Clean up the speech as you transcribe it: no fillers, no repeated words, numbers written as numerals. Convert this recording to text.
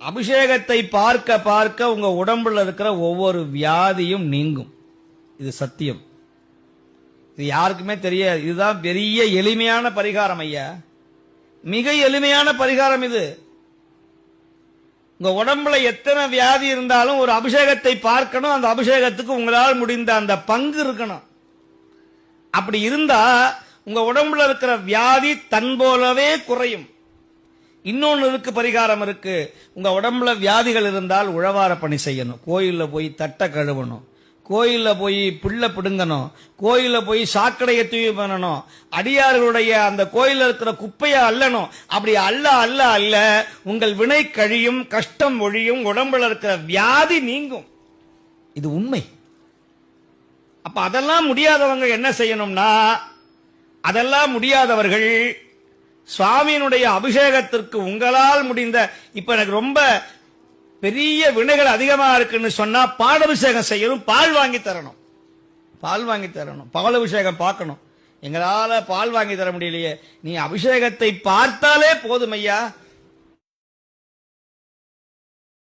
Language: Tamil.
அபிஷேகத்தை பார்க்க பார்க்க உங்க உடம்புல இருக்கிற ஒவ்வொரு வியாதியும் நீங்கும். இது சத்தியம். இது யாருக்குமே தெரியாது. இதுதான் பெரிய எளிமையான பரிகாரம் ஐயா, மிக எளிமையான பரிகாரம் இது. உங்க உடம்புல எத்தனை வியாதி இருந்தாலும் ஒரு அபிஷேகத்தை பார்க்கணும். அந்த அபிஷேகத்துக்கு உங்களால் முடிந்த அந்த பங்கு இருக்கணும். அப்படி இருந்தா உங்க உடம்புல இருக்கிற வியாதி தன் போலவே குறையும். இன்னொன்னு இருக்கு, பரிகாரம் இருக்கு. உங்க உடம்புல வியாதிகள் இருந்தால் உழவார பணி செய்யணும். கோயில்ல போய் தட்டை கழுவணும், கோயில்ல போய் புல்ல பிடுங்கணும், கோயில்ல போய் சாக்கடையை தூய்மை பண்ணணும், அடியார்களுடைய அந்த கோயில்ல இருக்கிற குப்பையை அள்ளணும். அப்படி அல்ல அல்ல அல்ல உங்கள் வினை கழியும், கஷ்டம் ஒழியும், உடம்புல இருக்கிற வியாதி நீங்கும். இது உண்மை. அப்ப அதெல்லாம் முடியாதவங்க என்ன செய்யணும்னா, அதெல்லாம் முடியாதவர்கள் சுவாமியினுடைய அபிஷேகத்திற்கு உங்களால் முடிந்த, இப்ப எனக்கு ரொம்ப பெரிய வினைகள் அதிகமா இருக்குன்னு சொன்னா பாலபிஷேகம் செய்யணும், பால் வாங்கி தரணும். பால் வாங்கி தரணும், பாலபிஷேகம் பார்க்கணும். எங்களால பால் வாங்கி தர முடியலையே, நீ அபிஷேகத்தை பார்த்தாலே போதும் ஐயா,